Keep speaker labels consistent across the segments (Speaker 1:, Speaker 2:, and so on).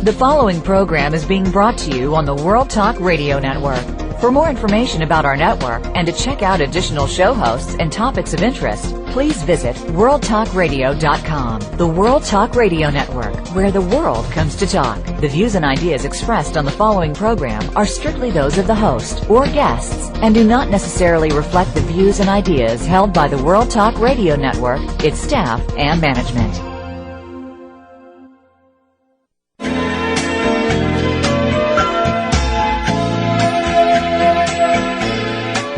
Speaker 1: The following program is being brought to you on the World Talk Radio Network. For more information about our network and to check out additional show hosts and topics of interest, please visit worldtalkradio.com. The World Talk Radio Network, where the world comes to talk. The views and ideas expressed on the following program are strictly those of the host or guests and do not necessarily reflect the views and ideas held by the World Talk Radio Network, its staff, and management.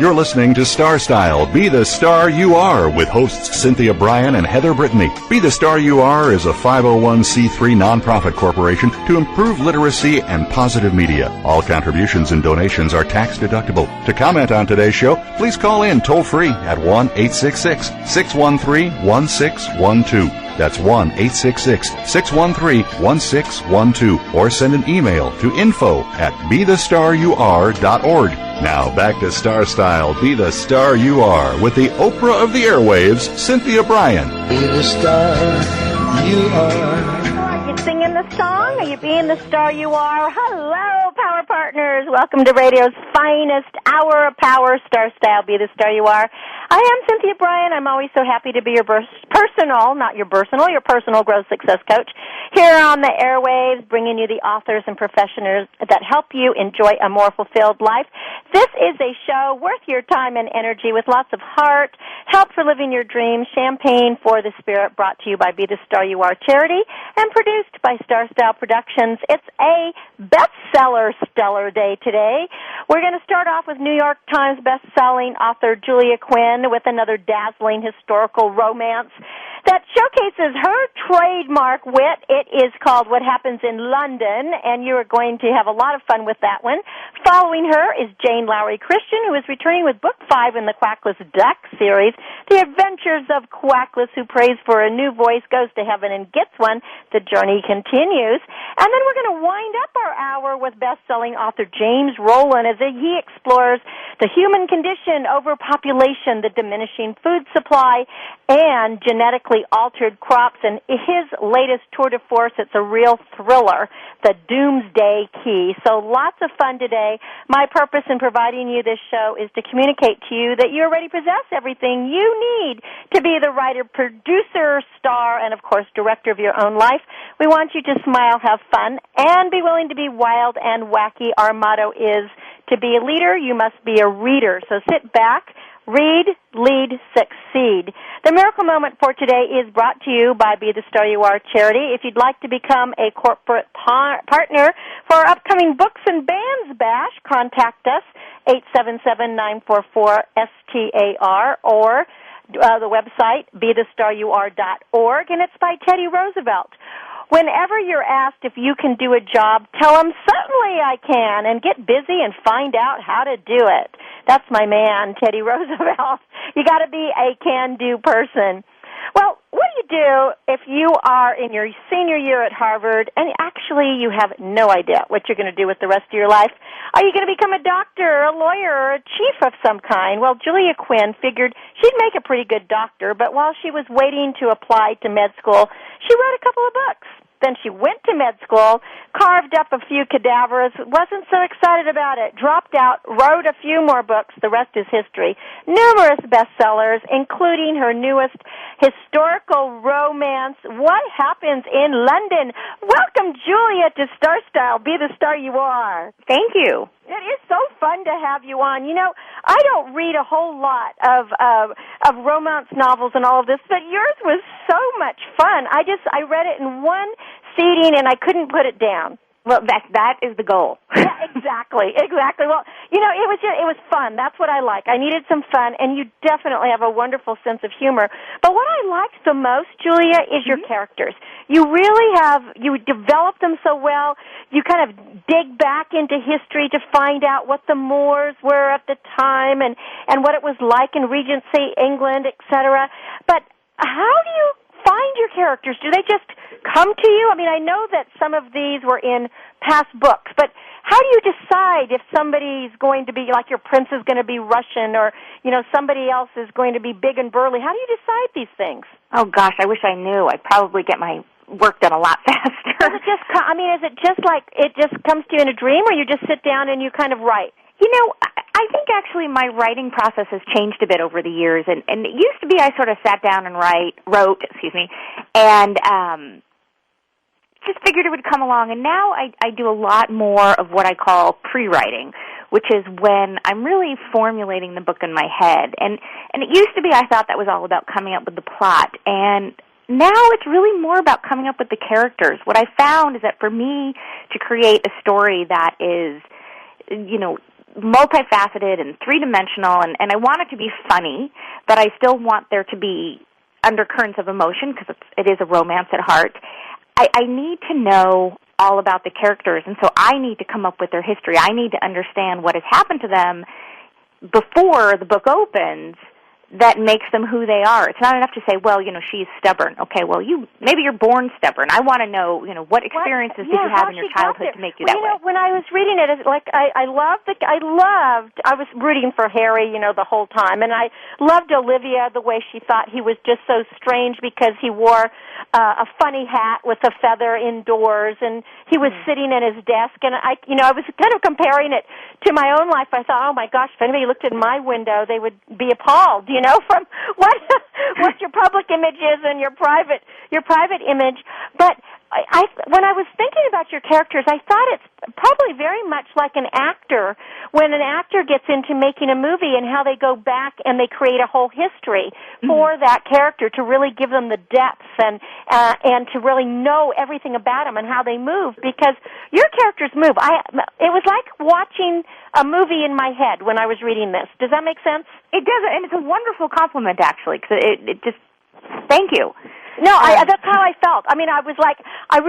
Speaker 2: You're listening to Star Style, Be the Star You Are, with hosts Cynthia Bryan and Heather Brittany. Be the Star You Are is a 501c3 nonprofit corporation to improve literacy and positive media. All contributions and donations are tax deductible. To comment on today's show, please call in toll-free at 1-866-613-1612. That's 1-866-613-1612. Or send an email to info@bethestaryouare.org. Now back to Star Style, Be the Star You Are, with the Oprah of the airwaves, Cynthia Bryan.
Speaker 3: Be the star you are.
Speaker 4: Are you singing the song? Are you being the star you are? Hello, Power Partners. Welcome to radio's finest hour of power, Star Style, Be the Star You Are. I am Cynthia Bryan. I'm always so happy to be your personal growth success coach here on the airwaves, bringing you the authors and professionals that help you enjoy a more fulfilled life. This is a show worth your time and energy with lots of heart, help for living your dreams, champagne for the spirit, brought to you by Be the Star You Are charity and produced by Star Style Productions. It's a bestseller stellar day today. We're going to start off with New York Times bestselling author Julia Quinn with another dazzling historical romance that showcases her trademark wit. It is called What Happens in London, and you are going to have a lot of fun with that one. Following her is Jane Lowry-Christian, who is returning with Book 5 in the Quackless Duck series, The Adventures of Quackless, who prays for a new voice, goes to heaven and gets one. The journey continues. And then we're going to wind up our hour with best-selling author James Rollins as he explores the human condition, overpopulation, the diminishing food supply, and genetically altered crops. And his latest tour de force, it's a real thriller, the Doomsday Key. So lots of fun today. My purpose in providing you this show is to communicate to you that you already possess everything you need to be the writer, producer, star, and of course director of your own life. We want you to smile, have fun, and be willing to be wild and wacky. Our motto is, to be a leader, you must be a reader. So sit back, read, lead, succeed. The miracle moment for today is brought to you by Be the Star You Are charity. If you'd like to become a corporate partner for our upcoming Books and Bands Bash, contact us, 877-944-STAR, or the website, bethestaryouare.org, and it's by Teddy Roosevelt. Whenever you're asked if you can do a job, tell them, certainly I can, and get busy and find out how to do it. That's my man, Teddy Roosevelt. You got to be a can-do person. Well, what do you do if you are in your senior year at Harvard and actually you have no idea what you're going to do with the rest of your life? Are you going to become a doctor or a lawyer or a chief of some kind? Well, Julia Quinn figured she'd make a pretty good doctor, but while she was waiting to apply to med school, she wrote a couple of books. Then she went to med school, carved up a few cadavers, wasn't so excited about it, dropped out, wrote a few more books. The rest is history. Numerous bestsellers, including her newest historical romance, What Happens in London. Welcome, Julia, to Star Style. Be the Star You Are.
Speaker 5: Thank you.
Speaker 4: It is so fun to have you on. You know, I don't read a whole lot of romance novels and all of this, but yours was so much fun. I read it in one seating and I couldn't put it down.
Speaker 5: Well, that is the goal.
Speaker 4: Yeah, exactly. Well, you know, it was fun. That's what I like. I needed some fun, and you definitely have a wonderful sense of humor. But what I liked the most, Julia, is your characters. You develop them so well. You kind of dig back into history to find out what the Moors were at the time and what it was like in Regency England, etc. But how do you find your characters? Do they just come to you? I mean, I know that some of these were in past books, but how do you decide if somebody's going to be, like your prince is going to be Russian, or, you know, somebody else is going to be big and burly? How do you decide these things?
Speaker 5: Oh, gosh, I wish I knew. I'd probably get my work done a lot faster.
Speaker 4: Does it just? I mean, is it just like it just comes to you in a dream, or you just sit down and you kind of write?
Speaker 5: I think actually my writing process has changed a bit over the years, and it used to be I sort of sat down and wrote, and just figured it would come along, and now I do a lot more of what I call pre-writing, which is when I'm really formulating the book in my head. And it used to be I thought that was all about coming up with the plot, and now it's really more about coming up with the characters. What I found is that for me to create a story that is, multifaceted and three-dimensional, and I want it to be funny, but I still want there to be undercurrents of emotion because it is a romance at heart, I need to know all about the characters, and so I need to come up with their history. I need to understand what has happened to them before the book opens that makes them who they are. It's not enough to say, well, she's stubborn. Okay, well, maybe you're born stubborn. I want to know, what experiences did you have in your childhood to make you that way?
Speaker 4: When I was reading it, I was rooting for Harry, the whole time, and I loved Olivia, the way she thought he was just so strange because he wore a funny hat with a feather indoors, and he was sitting at his desk, and I was kind of comparing it to my own life. I thought, oh my gosh, if anybody looked at my window, they would be appalled, from what your public image is and your private image. But when I was thinking about your characters, I thought it's probably very much like an actor when an actor gets into making a movie and how they go back and they create a whole history for that character to really give them the depth and to really know everything about them and how they move, because your characters move. It was like watching a movie in my head when I was reading this. Does that make sense?
Speaker 5: It does, and it's a wonderful compliment, actually, because it just, thank you.
Speaker 4: No, that's how I felt. I mean, I was like, I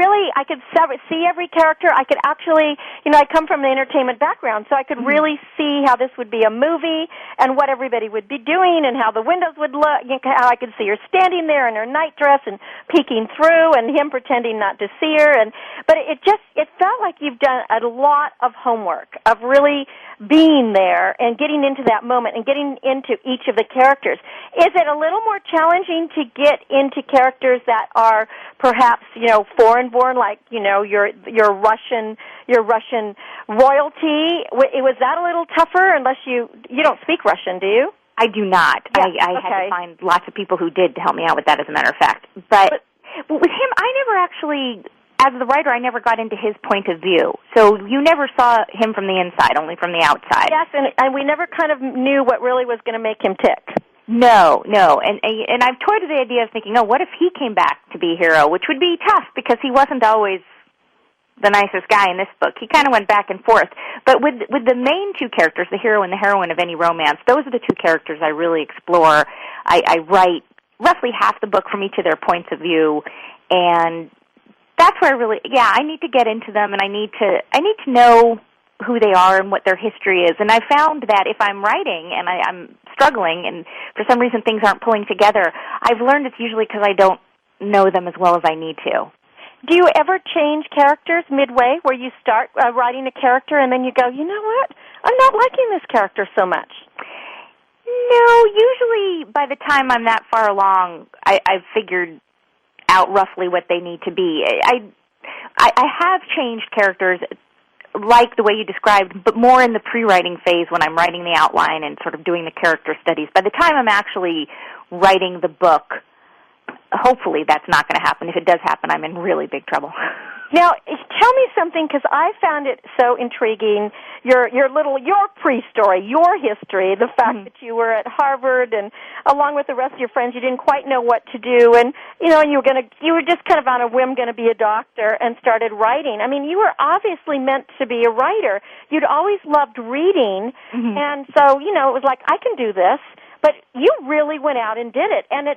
Speaker 4: could see every character. I could actually, I come from the entertainment background, so I could really see how this would be a movie and what everybody would be doing and how the windows would look, how I could see her standing there in her nightdress and peeking through and him pretending not to see her. But it felt like you've done a lot of homework of really being there and getting into that moment and getting into each of the characters. Is it a little more challenging to get into characters that are perhaps, foreign born, like, your Russian royalty? Was that a little tougher, unless you don't speak Russian, do you?
Speaker 5: I do not.
Speaker 4: Yeah,
Speaker 5: I had to find lots of people who did to help me out with that, as a matter of fact. But with him, I never actually, as the writer, I never got into his point of view. So you never saw him from the inside, only from the outside.
Speaker 4: Yes, and we never kind of knew what really was going to make him tick.
Speaker 5: No, and I've toyed with the idea of thinking, what if he came back to be a hero, which would be tough because he wasn't always the nicest guy in this book. He kind of went back and forth. But with the main two characters, the hero and the heroine of any romance, those are the two characters I really explore. I write roughly half the book from each of their points of view, and that's where I need to get into them, and I need to know who they are and what their history is. And I found that if I'm writing and I'm struggling and for some reason things aren't pulling together, I've learned it's usually because I don't know them as well as I need to.
Speaker 4: Do you ever change characters midway, where you start writing a character and then you go, you know what, I'm not liking this character so much?
Speaker 5: No, usually by the time I'm that far along, I've figured out roughly what they need to be. I have changed characters like the way you described, but more in the pre-writing phase when I'm writing the outline and sort of doing the character studies. By the time I'm actually writing the book, hopefully that's not going to happen. If it does happen, I'm in really big trouble.
Speaker 4: Now, tell me something, because I found it so intriguing, your pre-story, your history, the fact that you were at Harvard and along with the rest of your friends, you didn't quite know what to do, and you were just kind of on a whim going to be a doctor and started writing. I mean, you were obviously meant to be a writer. You'd always loved reading, and so, it was like, I can do this. But you really went out and did it, and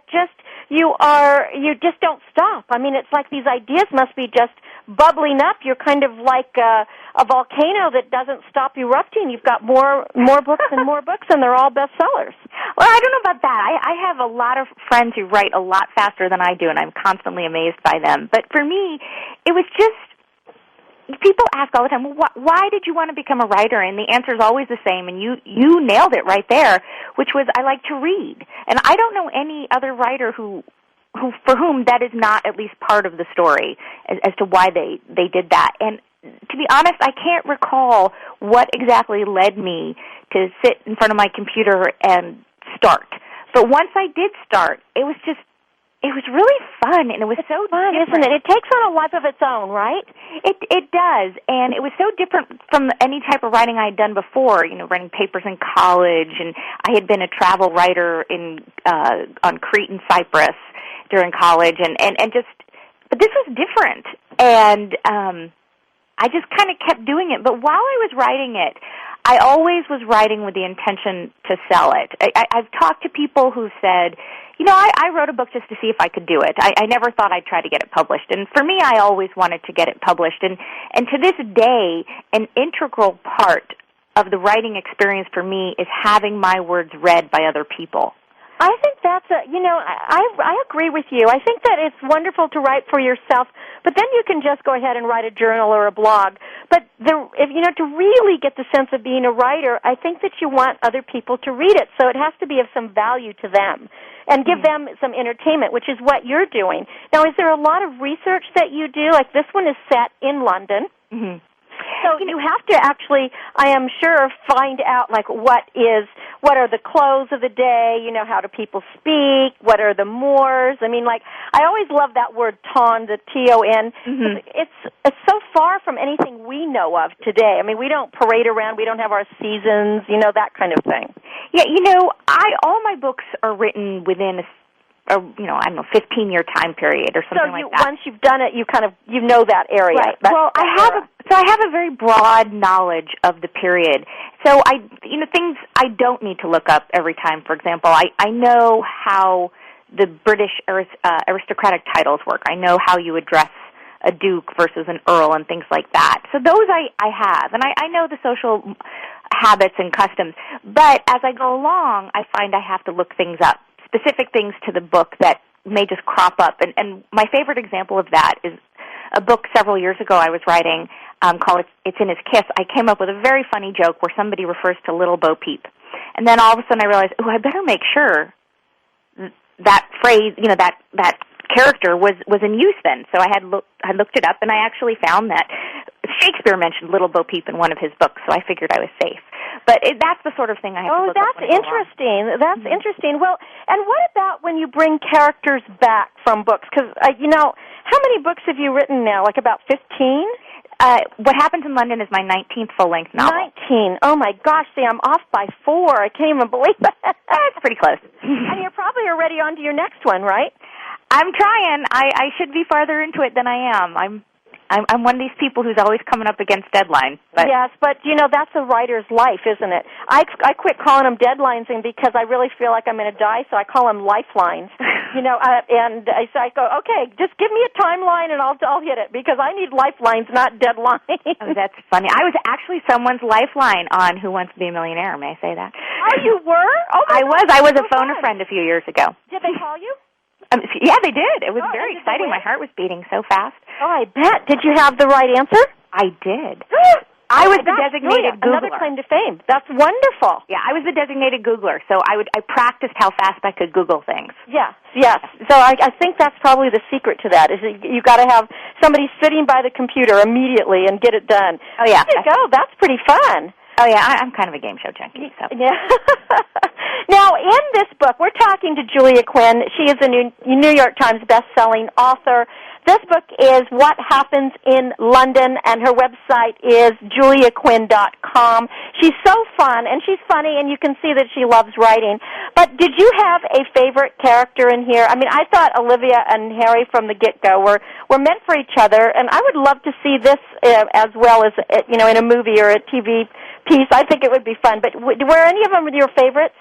Speaker 4: you just don't stop. I mean, it's like these ideas must be just bubbling up. You're kind of like a volcano that doesn't stop erupting. You've got more books and more books, and they're all bestsellers.
Speaker 5: Well, I don't know about that. I have a lot of friends who write a lot faster than I do, and I'm constantly amazed by them. But for me, it was just, people ask all the time, well, why did you want to become a writer? And the answer is always the same, and you nailed it right there, which was I like to read. And I don't know any other writer who for whom that is not at least part of the story as to why they did that. And to be honest, I can't recall what exactly led me to sit in front of my computer and start. But once I did start, it was really fun, and it was so
Speaker 4: fun,
Speaker 5: different.
Speaker 4: isn't it? It takes on a life of its own, right?
Speaker 5: It does, and it was so different from any type of writing I had done before. Writing papers in college, and I had been a travel writer on Crete and Cyprus during college, but this was different, and I just kind of kept doing it. But while I was writing it, I always was writing with the intention to sell it. I've talked to people who said, I wrote a book just to see if I could do it. I never thought I'd try to get it published. And for me, I always wanted to get it published. And to this day, an integral part of the writing experience for me is having my words read by other people.
Speaker 4: I think that's I agree with you. I think that it's wonderful to write for yourself, but then you can just go ahead and write a journal or a blog. But to really get the sense of being a writer, I think that you want other people to read it, so it has to be of some value to them and give them some entertainment, which is what you're doing. Now, is there a lot of research that you do? Like this one is set in London.
Speaker 5: Mm-hmm.
Speaker 4: So you have to actually, I am sure, find out what are the clothes of the day, how do people speak, what are the mores. I mean, I always love that word ton, the T-O-N. Mm-hmm. It's so far from anything we know of today. I mean, we don't parade around, we don't have our seasons, that kind of thing.
Speaker 5: Yeah, all my books are written within a 15-year time period or something like that.
Speaker 4: So once you've done it, you know that area.
Speaker 5: Right. Well, I have a very broad knowledge of the period. So things I don't need to look up every time. For example, I know how the British aristocratic titles work. I know how you address a duke versus an earl and things like that. So those I have, and I know the social habits and customs. But as I go along, I find I have to look things up. Specific things to the book that may just crop up. And my favorite example of that is a book several years ago I was writing called It's in His Kiss. I came up with a very funny joke where somebody refers to Little Bo Peep. And then all of a sudden I realized, I better make sure that phrase, that character was in use then. So I looked it up, and I actually found that Shakespeare mentioned Little Bo Peep in one of his books, so I figured I was safe. But that's the sort of thing I have to look up. Oh, that's
Speaker 4: interesting. That's interesting. Well, and what about when you bring characters back from books? Because, how many books have you written now? About 15?
Speaker 5: What Happens in London is my 19th full-length novel.
Speaker 4: 19. Oh, my gosh. See, I'm off by 4. I can't even believe it.
Speaker 5: That's pretty close.
Speaker 4: And you're probably already on to your next one, right?
Speaker 5: I'm trying. I should be farther into it than I am. I'm one of these people who's always coming up against deadlines. But. Yes,
Speaker 4: but, that's a writer's life, isn't it? I quit calling them deadlines because I really feel like I'm going to die, so I call them lifelines. And so I go, okay, just give me a timeline and I'll hit it, because I need lifelines, not deadlines.
Speaker 5: Oh, that's funny. I was actually someone's lifeline on Who Wants to Be a Millionaire. May I say that?
Speaker 4: Oh, you were? Oh,
Speaker 5: I was. I was a phone-a-friend a few years ago.
Speaker 4: Did they call you?
Speaker 5: Yeah, they did. It was very exciting. My heart was beating so fast.
Speaker 4: Oh, I bet. Did you have the right answer?
Speaker 5: I did. I was the designated Googler.
Speaker 4: Another claim to fame. That's wonderful.
Speaker 5: Yeah, I was the designated Googler, so I practiced how fast I could Google things.
Speaker 4: Yes. So I think that's probably the secret to that, is you got to have somebody sitting by the computer immediately and get it done.
Speaker 5: Oh, yeah.
Speaker 4: There you go. That's pretty fun.
Speaker 5: Oh, yeah, I'm kind of a game show junkie. So.
Speaker 4: Yeah. Now, in this book, we're talking to Julia Quinn. She is a New York Times best-selling author. This book is What Happens in London, and her website is juliaquinn.com. She's so fun, and she's funny, and you can see that she loves writing. But did you have a favorite character in here? I mean, I thought Olivia and Harry from the get-go were meant for each other, and I would love to see this as well as, in a movie or a TV piece. I think it would be fun. But were any of them your favorites?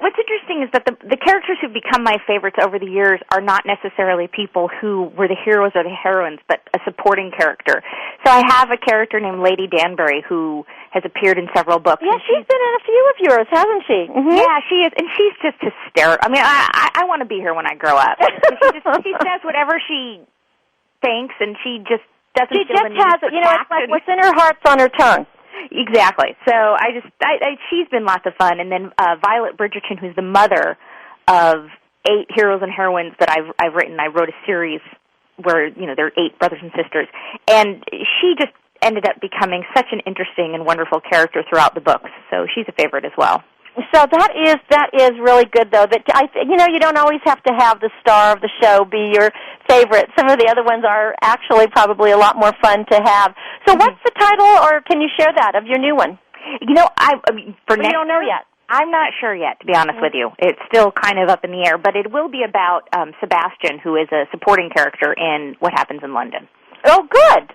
Speaker 5: What's interesting is that the characters who've become my favorites over the years are not necessarily people who were the heroes or the heroines, but a supporting character. So I have a character named Lady Danbury who has appeared in several books.
Speaker 4: Yeah, she's been in a few of yours, hasn't she? Mm-hmm.
Speaker 5: Yeah, she is, and she's just hysterical. I mean, I want to be her when I grow up. She says whatever she thinks, and she just doesn't feel the need to
Speaker 4: it. It's like what's in her heart's on her tongue.
Speaker 5: Exactly. So she's been lots of fun. And then Violet Bridgerton, who's the mother of 8 heroes and heroines that I've written. I wrote a series where, there are 8 brothers and sisters, and she just ended up becoming such an interesting and wonderful character throughout the books. So she's a favorite as well.
Speaker 4: So that is really good, though. That you don't always have to have the star of the show be your favorite. Some of the other ones are actually probably a lot more fun to have. So what's the title, or can you share that, of your new one?
Speaker 5: You don't know
Speaker 4: yet.
Speaker 5: I'm not sure yet, to be honest with you. It's still kind of up in the air, but it will be about Sebastian, who is a supporting character in What Happens in London.
Speaker 4: Oh, good.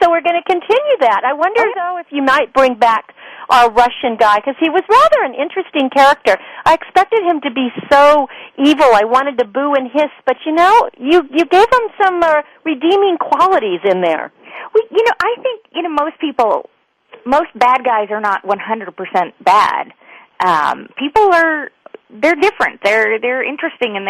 Speaker 4: So we're going to continue that. I wonder, though, if you might bring back our Russian guy, because he was rather an interesting character. I expected him to be so evil. I wanted to boo and hiss, but, you gave him some redeeming qualities in there.
Speaker 5: Well, I think, most bad guys are not 100% bad. They're different. They're interesting, and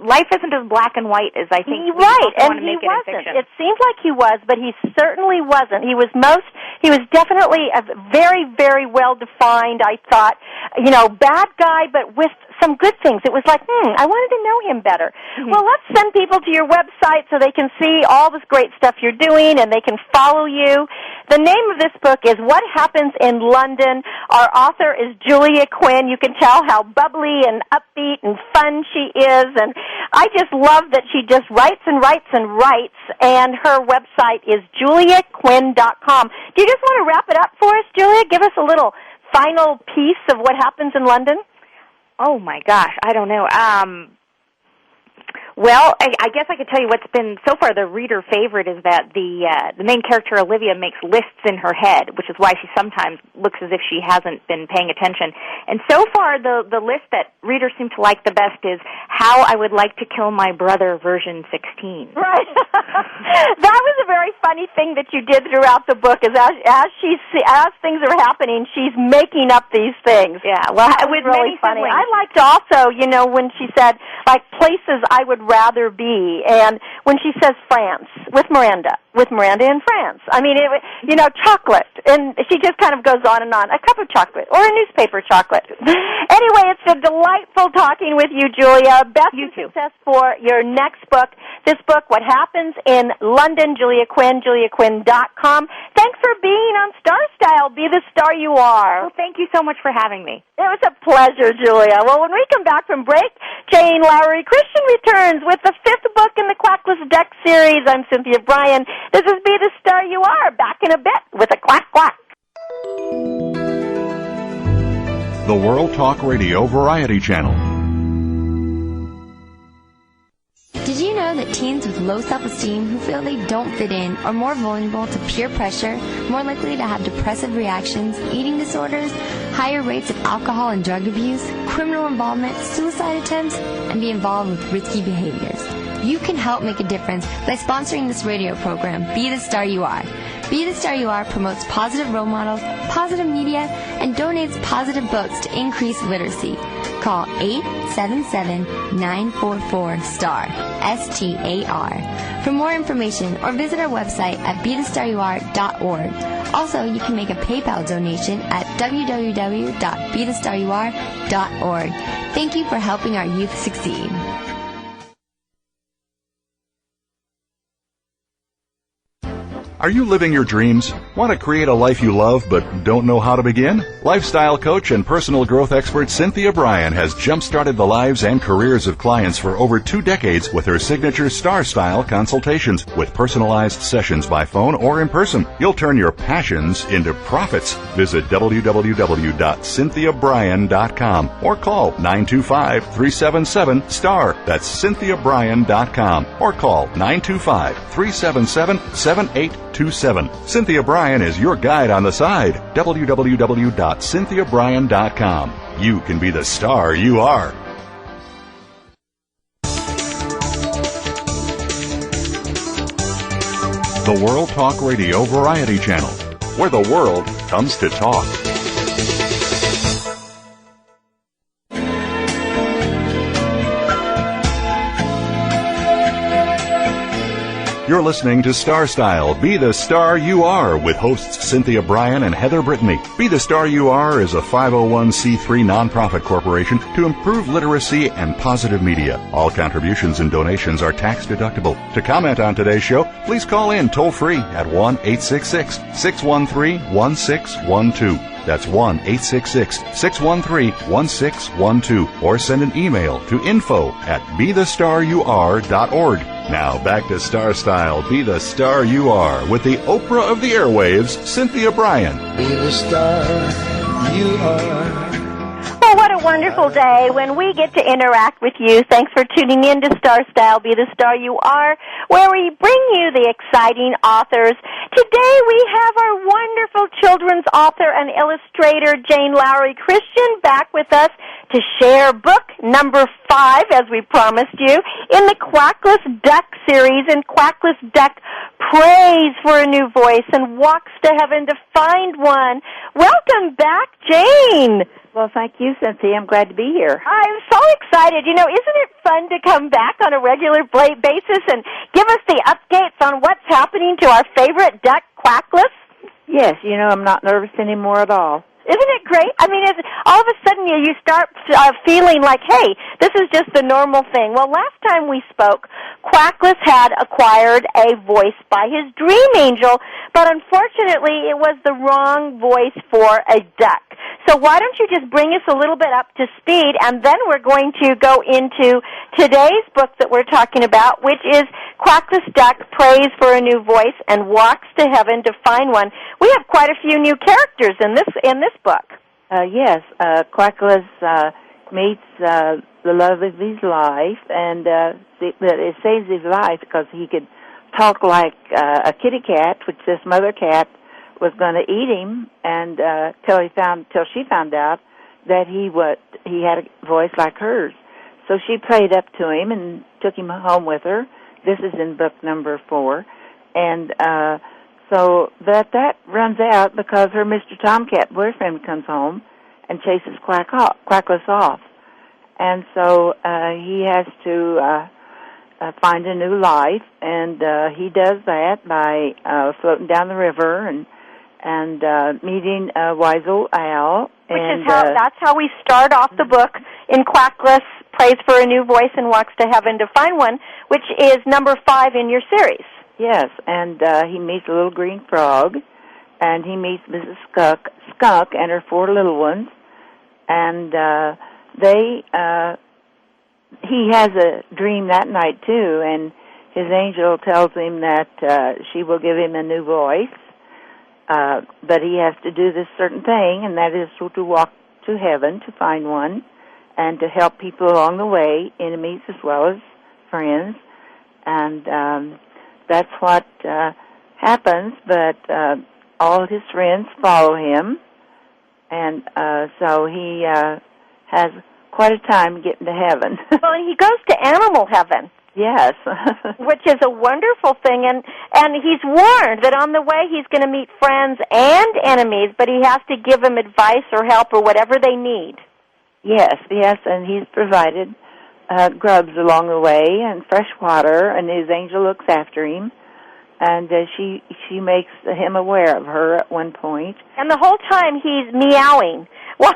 Speaker 5: life isn't as black and white as I think.
Speaker 4: Right, and he wasn't. It seemed like he was, but he certainly wasn't. He was definitely a very, very well defined, I thought, bad guy, but with some good things. It was like, I wanted to know him better. Mm-hmm. Well, let's send people to your website so they can see all this great stuff you're doing and they can follow you. The name of this book is What Happens in London. Our author is Julia Quinn. You can tell how bubbly and upbeat and fun she is, and I just love that she just writes and writes and writes, and her website is juliaquinn.com. Do you just want to wrap it up for us, Julia? Give us a little final piece of What Happens in London?
Speaker 5: Oh, my gosh, I don't know. Well, I guess I could tell you what's been, so far, the reader favorite is that the main character, Olivia, makes lists in her head, which is why she sometimes looks as if she hasn't been paying attention. And so far, the list that readers seem to like the best is How I Would Like to Kill My Brother version 16.
Speaker 4: Right. That was a very funny thing that you did throughout the book, is as things are happening, she's making up these things.
Speaker 5: Yeah, well,
Speaker 4: it was really funny. I liked also, when she said, places I would rather be, and when she says France, with Miranda in France. I mean, chocolate, and she just kind of goes on and on. A cup of chocolate, or a newspaper chocolate. Anyway, it's a delightful talking with you, Julia. Best of success for your next book. This book, What Happens in London, Julia Quinn, juliaquinn.com. Thanks for being on Star Style. Be the star you are.
Speaker 5: Well, thank you so much for having me.
Speaker 4: It was a pleasure, Julia. Well, when we come back from break, Jane Lowry-Christian returns with the 5th book in the Quackless Duck series. I'm Cynthia Bryan. This is Be the Star You Are. Back in a bit with a quack quack.
Speaker 2: The World Talk Radio Variety Channel.
Speaker 6: Did you know that teens with low self-esteem who feel they don't fit in are more vulnerable to peer pressure, more likely to have depressive reactions, eating disorders, higher rates of alcohol and drug abuse, criminal involvement, suicide attempts, and be involved with risky behaviors? You can help make a difference by sponsoring this radio program, Be the Star You Are. Be the Star You Are promotes positive role models, positive media, and donates positive books to increase literacy. Call 877-944-STAR, S-T-A-R, for more information, or visit our website at BeTheStarYouAre.org. Also, you can make a PayPal donation at www.BeTheStarYouAre.org. Thank you for helping our youth succeed.
Speaker 2: Are you living your dreams? Want to create a life you love but don't know how to begin? Lifestyle coach and personal growth expert Cynthia Bryan has jump-started the lives and careers of clients for over 2 decades with her signature Star Style consultations with personalized sessions by phone or in person. You'll turn your passions into profits. Visit www.cynthiabryan.com or call 925-377-STAR. That's cynthiabryan.com or call 925-377-7827. Cynthia Bryan is your guide on the side. www.cynthiabryan.com. You can be the star you are. The World Talk Radio Variety Channel, where the world comes to talk. You're listening to Star Style, Be the Star You Are, with hosts Cynthia Bryan and Heather Brittany. Be the Star You Are is a 501c3 nonprofit corporation to improve literacy and positive media. All contributions and donations are tax deductible. To comment on today's show, please call in toll-free at 1-866-613-1612. That's 1-866-613-1612. Or send an email to info@bethestaryouare.org. Now back to Star Style, Be the Star You Are, with the Oprah of the airwaves, Cynthia Bryan.
Speaker 3: Be the star you are.
Speaker 4: Oh, what a wonderful day when we get to interact with you. Thanks for tuning in to Star Style, Be the Star You Are, where we bring you the exciting authors. Today we have our wonderful children's author and illustrator, Jane Lowry-Christian, back with us to share book number 5, as we promised you, in the Quackless Duck series. And Quackless Duck prays for a new voice and walks to heaven to find one. Welcome back, Jane.
Speaker 7: Well, thank you, Cynthia. I'm glad to be here.
Speaker 4: I'm so excited. You know, isn't it fun to come back on a regular basis and give us the updates on what's happening to our favorite duck, Quackless?
Speaker 7: Yes, you know, I'm not nervous anymore at all.
Speaker 4: Isn't it great? I mean, all of a sudden you start feeling like, hey, this is just the normal thing. Well, last time we spoke, Quackless had acquired a voice by his dream angel, but unfortunately it was the wrong voice for a duck. So why don't you just bring us a little bit up to speed, and then we're going to go into today's book that we're talking about, which is Quackless Duck Prays for a New Voice and Walks to Heaven to Find One. We have quite a few new characters in this book.
Speaker 7: Yes, Quackless meets the love of his life, and it saves his life because he could talk like a kitty cat, which this mother cat was going to eat him, and till she found out that he had a voice like hers. So she prayed up to him and took him home with her. This is in book number 4, and so that runs out because her Mr. Tomcat boyfriend comes home and chases Quackless off, and so he has to find a new life, and he does that by floating down the river and meeting wise old owl.
Speaker 4: That's how we start off the book in Quackless Prays for a New Voice and Walks to Heaven to Find One, which is number 5 in your series.
Speaker 7: Yes, and he meets a little green frog, and he meets Mrs. Skunk and her 4 little ones, and he has a dream that night too, and his angel tells him that she will give him a new voice, but he has to do this certain thing, and that is to walk to heaven to find one, and to help people along the way, enemies as well as friends, and that's what happens, but all of his friends follow him, and so he has quite a time getting to heaven.
Speaker 4: Well, he goes to animal heaven.
Speaker 7: Yes.
Speaker 4: Which is a wonderful thing, and he's warned that on the way he's going to meet friends and enemies, but he has to give them advice or help or whatever they need.
Speaker 7: Yes, and he's provided grubs along the way and fresh water, and his angel looks after him, and she makes him aware of her at one point.
Speaker 4: And the whole time he's meowing. Well,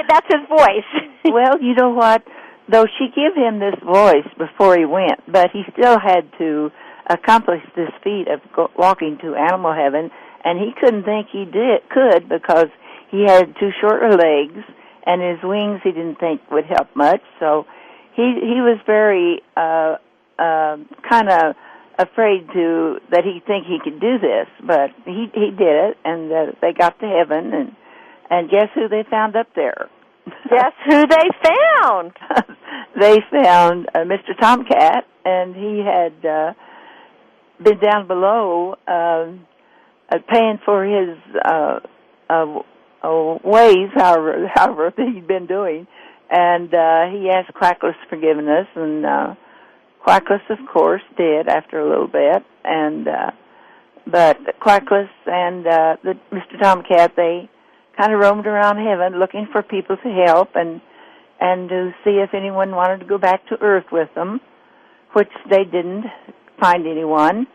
Speaker 4: that's his voice.
Speaker 7: Well, you know what? Though she gave him this voice before he went, but he still had to accomplish this feat of walking to animal heaven, and he couldn't think he could because he had 2 shorter legs, and his wings he didn't think would help much. So he was very kind of afraid that he'd think he could do this, but he did it, and they got to heaven, and guess who they found up there?
Speaker 4: Guess who they found?
Speaker 7: They found Mr. Tomcat, and he had been down below paying for his ways, however he'd been doing, and he asked Quackless forgiveness, and Quackless, of course, did after a little bit, and but Quackless and Mr. Tomcat, they kind of roamed around heaven looking for people to help and to see if anyone wanted to go back to Earth with them, which they didn't find anyone,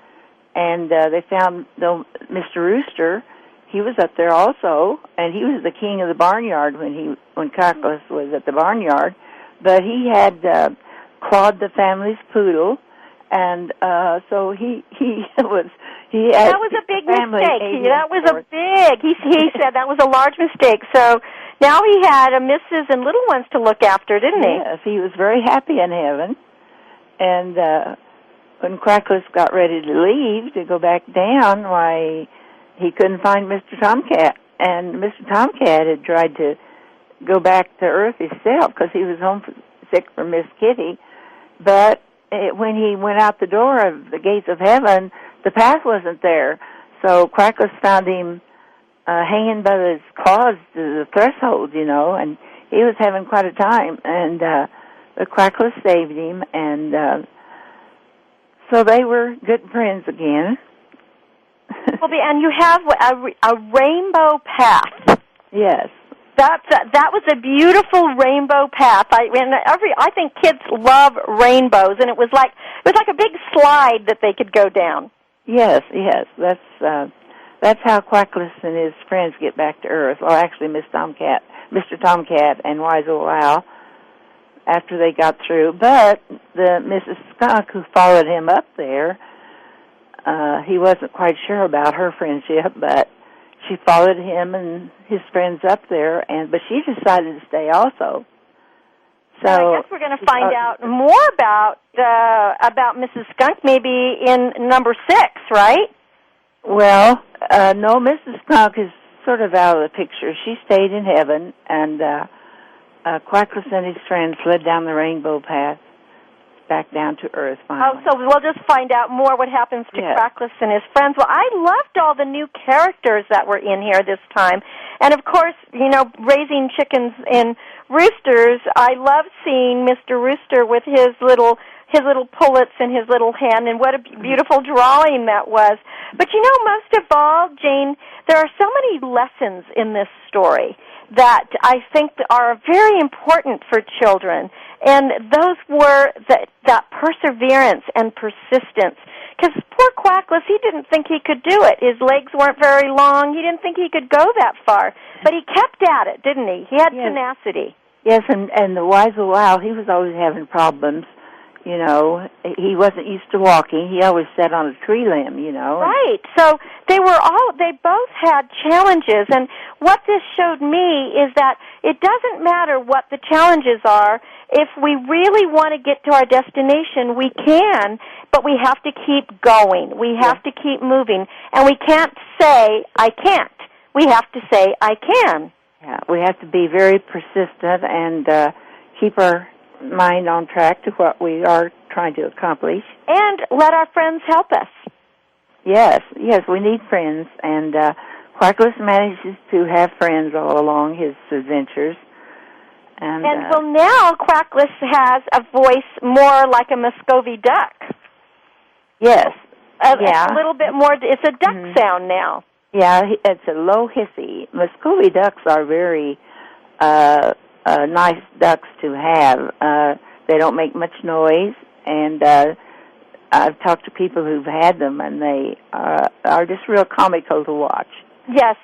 Speaker 7: and they found Mr. Rooster. He was up there also, and he was the king of the barnyard when Quackless was at the barnyard. But he had clawed the family's poodle, and so he was.
Speaker 4: That was a big mistake. He said that was a large mistake. So now he had a missus and little ones to look after, didn't he?
Speaker 7: Yes, he was very happy in heaven. And when Quackless got ready to leave to go back down, why, he couldn't find Mr. Tomcat. And Mr. Tomcat had tried to go back to Earth himself because he was homesick for Miss Kitty. But when he went out the door of the gates of heaven, the path wasn't there. So Quackless found him hanging by his claws to the threshold, and he was having quite a time. And the Quackless saved him, and so they were good friends again.
Speaker 4: Well, and you have a rainbow path.
Speaker 7: Yes.
Speaker 4: That was a beautiful rainbow path. I think kids love rainbows, and it was like a big slide that they could go down.
Speaker 7: Yes. That's how Quackless and his friends get back to Earth. Well, actually, Mr. Tomcat and Wise Old Owl after they got through. But the Mrs. Skunk who followed him up there, he wasn't quite sure about her friendship, but she followed him and his friends up there, but she decided to stay also. So
Speaker 4: I guess we're going to find out more about Mrs. Skunk maybe in number 6, right?
Speaker 7: Well, no, Mrs. Skunk is sort of out of the picture. She stayed in heaven, and Quackless and his friends fled down the rainbow path back down to Earth finally.
Speaker 4: Oh, so we'll just find out more what happens to Quackless and his friends. Well, I loved all the new characters that were in here this time. And, of course, raising chickens and roosters, I love seeing Mr. Rooster with his little pullets in his little hand, and what a beautiful drawing that was. But, most of all, Jane, there are so many lessons in this story that I think are very important for children, and those were that perseverance and persistence. Because poor Quackless, he didn't think he could do it. His legs weren't very long. He didn't think he could go that far. But he kept at it, didn't he? He had tenacity.
Speaker 7: Yes, and the Wise Old Owl, he was always having problems. He wasn't used to walking. He always sat on a tree limb,
Speaker 4: Right. So they both had challenges. And what this showed me is that it doesn't matter what the challenges are. If we really want to get to our destination, we can, but we have to keep going. We have to keep moving. And we can't say, I can't. We have to say, I can.
Speaker 7: Yeah, we have to be very persistent and keep our mind on track to what we are trying to accomplish.
Speaker 4: And let our friends help us.
Speaker 7: Yes, we need friends, and Quackless manages to have friends all along his adventures. And
Speaker 4: now Quackless has a voice more like a Muscovy duck.
Speaker 7: Yes.
Speaker 4: A little bit more, it's a duck sound now.
Speaker 7: Yeah, it's a low hissy. Muscovy ducks are very nice ducks to have. They don't make much noise, and I've talked to people who've had them, and they are just real comical to watch.
Speaker 4: Yes.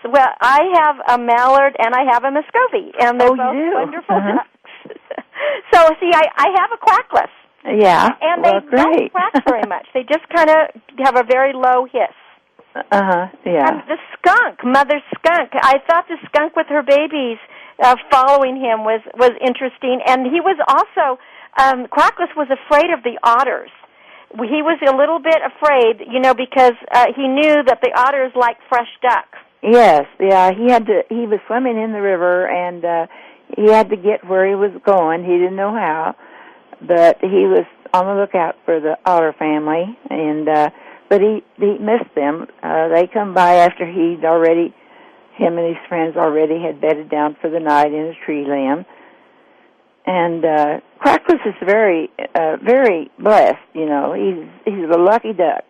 Speaker 4: Well, I have a mallard and I have a Muscovy, and they're both wonderful ducks. So, see, I have a Quackless.
Speaker 7: Yeah,
Speaker 4: and they don't quack very much. They just kind of have a very low hiss.
Speaker 7: Yeah.
Speaker 4: And the skunk, Mother Skunk. I thought the skunk with her babies following him was interesting, and he was also Quackless was afraid of the otters. He was a little bit afraid, because he knew that the otters like fresh duck.
Speaker 7: Yes, yeah. He was swimming in the river, and he had to get where he was going. He didn't know how, but he was on the lookout for the otter family, and but he missed them. They come by after him and his friends already had bedded down for the night in a tree limb. And Quackless is very, very blessed. He's a lucky duck.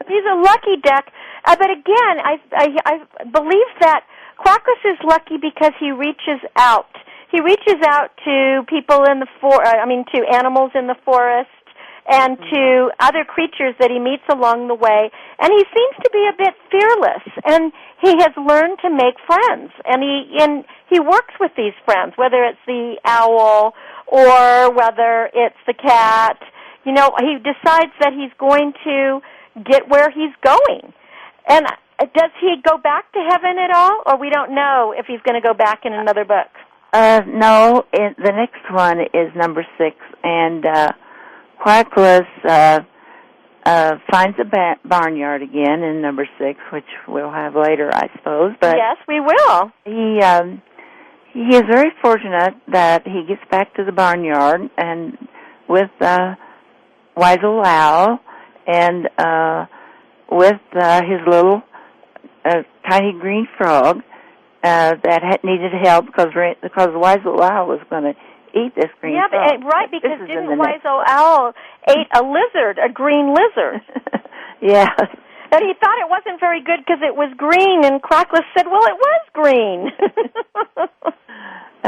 Speaker 4: He's a lucky duck. But again, I believe that Quackless is lucky because he reaches out. He reaches out to people in the to animals in the forest, and to other creatures that he meets along the way. And he seems to be a bit fearless, and he has learned to make friends. And he works with these friends, whether it's the owl or whether it's the cat. You know, he decides that he's going to get where he's going. And does he go back to heaven at all, or we don't know if he's going to go back in another book?
Speaker 7: No, the next one is number 6, and Quackless finds a barnyard again in number 6, which we'll have later, I suppose. But
Speaker 4: yes, we will.
Speaker 7: He is very fortunate that he gets back to the barnyard and with wise old owl and with his little tiny green frog that needed help because the wise old owl was going to eat this green frog.
Speaker 4: Yeah, right, because didn't wise old owl ate a lizard, a green lizard?
Speaker 7: Yeah.
Speaker 4: And he thought it wasn't very good because it was green, and Quackless said, well, it was green.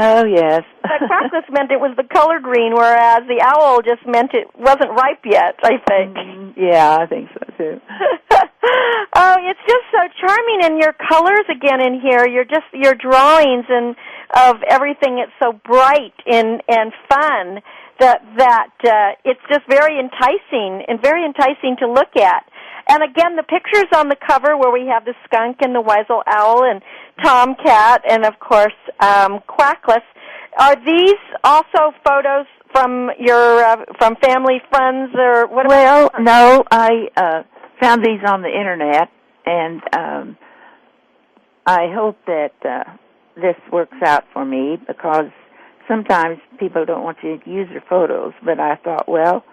Speaker 7: Oh, yes.
Speaker 4: But Quackless meant it was the color green, whereas the owl just meant it wasn't ripe yet, I think.
Speaker 7: Yeah, I think so, too.
Speaker 4: Oh, it's just so charming, and your colors again in here, your drawings and of everything, it's so bright and fun that it's just very enticing to look at. And again, the pictures on the cover where we have the skunk and the wise old owl and tomcat and, of course, Quackless, are these also photos from your from family, friends, or what?
Speaker 7: Well, no, I found these on the Internet, and I hope that this works out for me because sometimes people don't want you to use their photos, but I thought, well,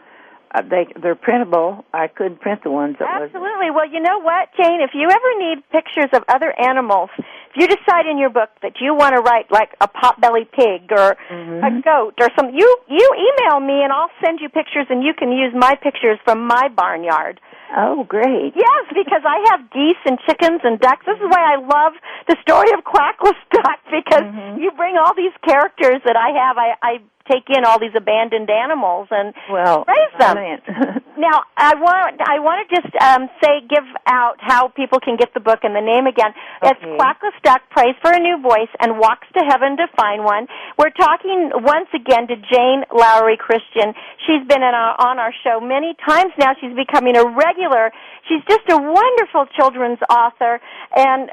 Speaker 7: they're printable. I could print the ones that
Speaker 4: Absolutely. Well, you know what, Jane? If you ever need pictures of other animals, if you decide in your book that you want to write like a potbelly pig or a goat or something, you email me and I'll send you pictures and you can use my pictures from my barnyard.
Speaker 7: Oh, great.
Speaker 4: Yes, because I have geese and chickens and ducks. This is why I love the story of Quackless Duck, because you bring all these characters that I have. I take in all these abandoned animals and raise them. Now, I want to just give out how people can get the book and the name again. It's Quackless Duck Prays for a New Voice and Walks to Heaven to Find One. We're talking once again to Jane Lowry-Christian. She's been on our show many times now. She's becoming a regular. She's just a wonderful children's author and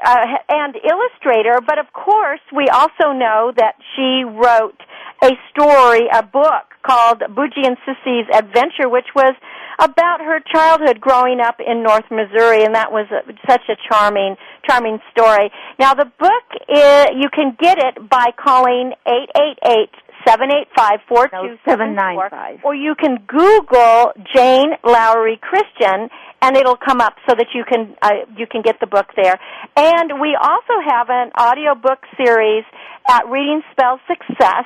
Speaker 4: illustrator. But of course, we also know that she wrote a book called Bougie and Sissy's Adventure, which was about her childhood growing up in North Missouri, and that was such a charming story. Now, the book, you can get it by calling 888-785-4274, or you can Google Jane Lowry-Christian, and it'll come up so that you can get the book there. And we also have an audiobook series at Reading Spells Success.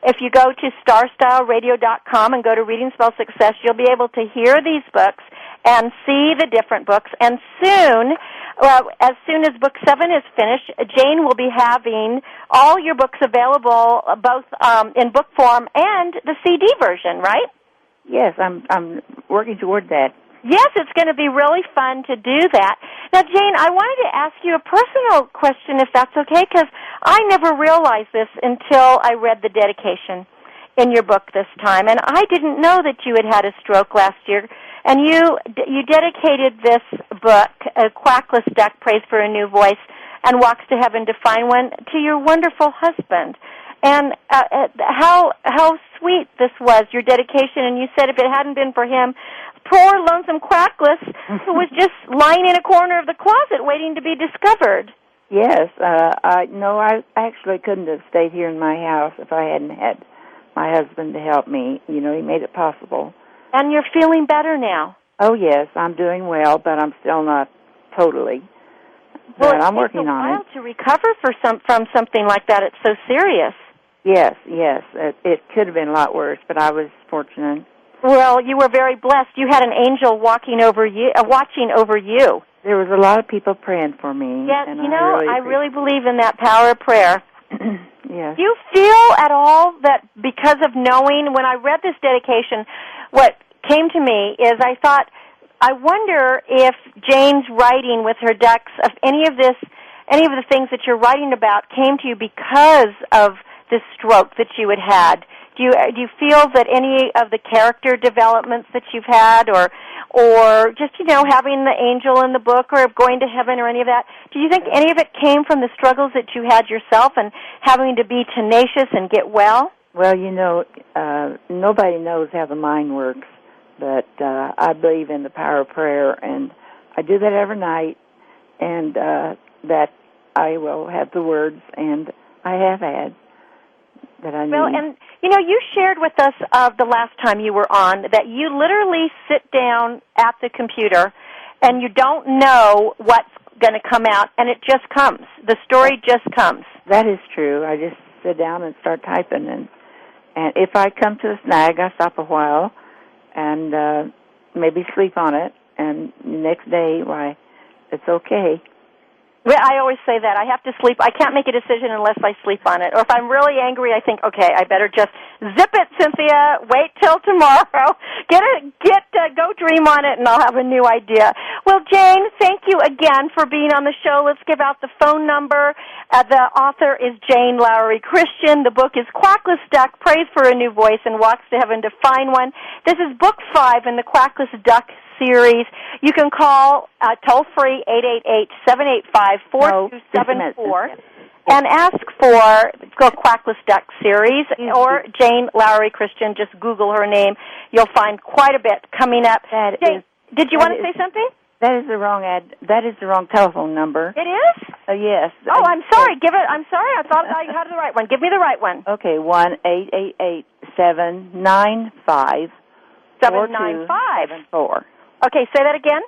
Speaker 4: If you go to starstyleradio.com and go to Reading Spells Success, you'll be able to hear these books and see the different books. And soon, as soon as Book 7 is finished, Jane will be having all your books available, both in book form and the CD version, right?
Speaker 7: Yes, I'm working toward that.
Speaker 4: Yes, it's going to be really fun to do that. Now, Jane, I wanted to ask you a personal question, if that's okay, because I never realized this until I read the dedication in your book this time, and I didn't know that you had a stroke last year, and you dedicated this book, Quackless Duck Prays for a New Voice and Walks to Heaven to Find One, to your wonderful husband. And how sweet this was, your dedication, and you said if it hadn't been for him, poor lonesome Quackless, who was just lying in a corner of the closet waiting to be discovered.
Speaker 7: Yes, I actually couldn't have stayed here in my house if I hadn't had my husband to help me. You know, he made it possible.
Speaker 4: And you're feeling better now?
Speaker 7: Oh, yes, I'm doing well, but I'm still not totally.
Speaker 4: Well,
Speaker 7: but I'm working on it.
Speaker 4: It's a while to recover from something like that. It's so serious.
Speaker 7: Yes. It could have been a lot worse, but I was fortunate.
Speaker 4: Well, you were very blessed. You had an angel watching over you.
Speaker 7: There was a lot of people praying for me.
Speaker 4: Yes,
Speaker 7: and
Speaker 4: I really believe in that power of prayer.
Speaker 7: Yes.
Speaker 4: Do you feel at all that because of knowing, when I read this dedication, what came to me is I thought, I wonder if Jane's writing with her ducks, of any of the things that you're writing about came to you because of this stroke that you had. Do you feel that any of the character developments that you've had, or just, having the angel in the book, or going to heaven, or any of that, do you think any of it came from the struggles that you had yourself and having to be tenacious and get well?
Speaker 7: Well, nobody knows how the mind works, but I believe in the power of prayer, and I do that every night, and that I will have the words, and I have had that I need.
Speaker 4: Well, and you shared with us the last time you were on that you literally sit down at the computer and you don't know what's going to come out, and it just comes. The story just comes.
Speaker 7: That is true. I just sit down and start typing, and if I come to a snag, I stop a while and maybe sleep on it, and the next day, why, it's okay.
Speaker 4: Well, I always say that. I have to sleep. I can't make a decision unless I sleep on it. Or if I'm really angry, I think, okay, I better just zip it, Cynthia. Wait till tomorrow. Go dream on it, and I'll have a new idea. Well, Jane, thank you again for being on the show. Let's give out the phone number. The author is Jane Lowry-Christian. The book is Quackless Duck, Prays for a New Voice and Walks to Heaven to Find One. This is book 5 in the Quackless Duck series. You can call toll-free 888-785-4274 and ask for the Quackless Duck series or Jane Lowry-Christian. Just Google her name. You'll find quite a bit coming up. Jane, did you want to say something?
Speaker 7: That is the wrong That is the wrong telephone number.
Speaker 4: It is?
Speaker 7: Yes.
Speaker 4: Oh, I'm sorry. I'm sorry. I thought I had the right one. Give me the right one.
Speaker 7: Okay, 1-888-795-4274.
Speaker 4: 795. Okay, say that again.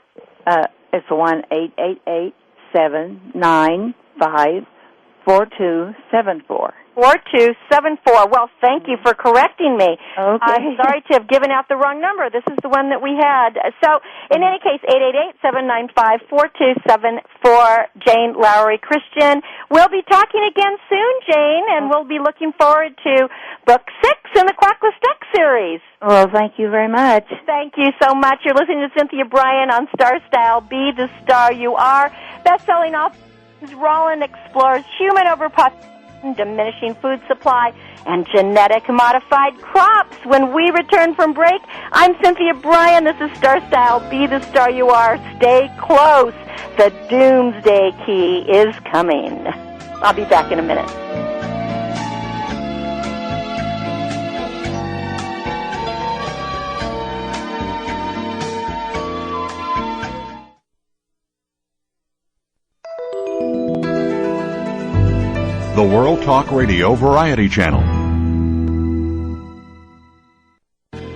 Speaker 7: It's 1-888-795-4274.
Speaker 4: 4274. Well, thank you for correcting me.
Speaker 7: Okay.
Speaker 4: I'm sorry to have given out the wrong number. This is the one that we had. So, in any case, 888-795-4274, Jane Lowry-Christian. We'll be talking again soon, Jane, and we'll be looking forward to Book 6 in the Quackless Duck series.
Speaker 7: Well, thank you very much.
Speaker 4: Thank you so much. You're listening to Cynthia Bryan on Star Style. Be the Star You Are. Best-selling author Rollins explores human overpopulation, diminishing food supply, and genetic modified crops. When we return from break, I'm Cynthia Bryan. This is Star Style. Be the Star You Are. Stay close. The Doomsday Key is coming. I'll be back in a minute.
Speaker 2: The World Talk Radio Variety Channel.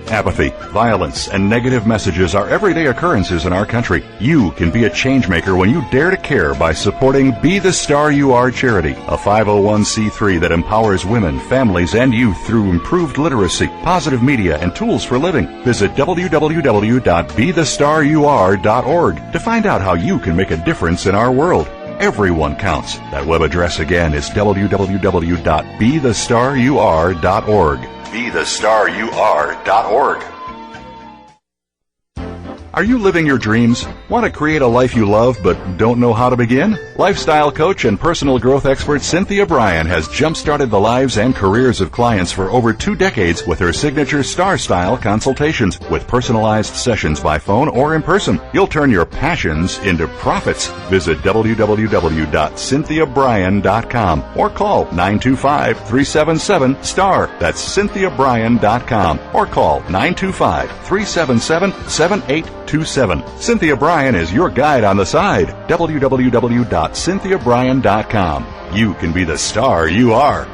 Speaker 2: Apathy, violence, and negative messages are everyday occurrences in our country. You can be a change maker when you dare to care by supporting Be the Star You Are charity, a 501c3 that empowers women, families, and youth through improved literacy, positive media, and tools for living. Visit www.bethestarur.org to find out how you can make a difference in our world. Everyone counts. That web address again is www.bethestarur.org. bethestarur.org. Are you living your dreams? Want to create a life you love but don't know how to begin? Lifestyle coach and personal growth expert Cynthia Bryan has jump-started the lives and careers of clients for over 2 decades with her signature Star Style consultations with personalized sessions by phone or in person. You'll turn your passions into profits. Visit www.cynthiabryan.com or call 925-377-STAR. That's cynthiabryan.com or call 925-377-7827. Cynthia Bryan is your guide on the side. www.cynthiabryan.com. You can be the star you are.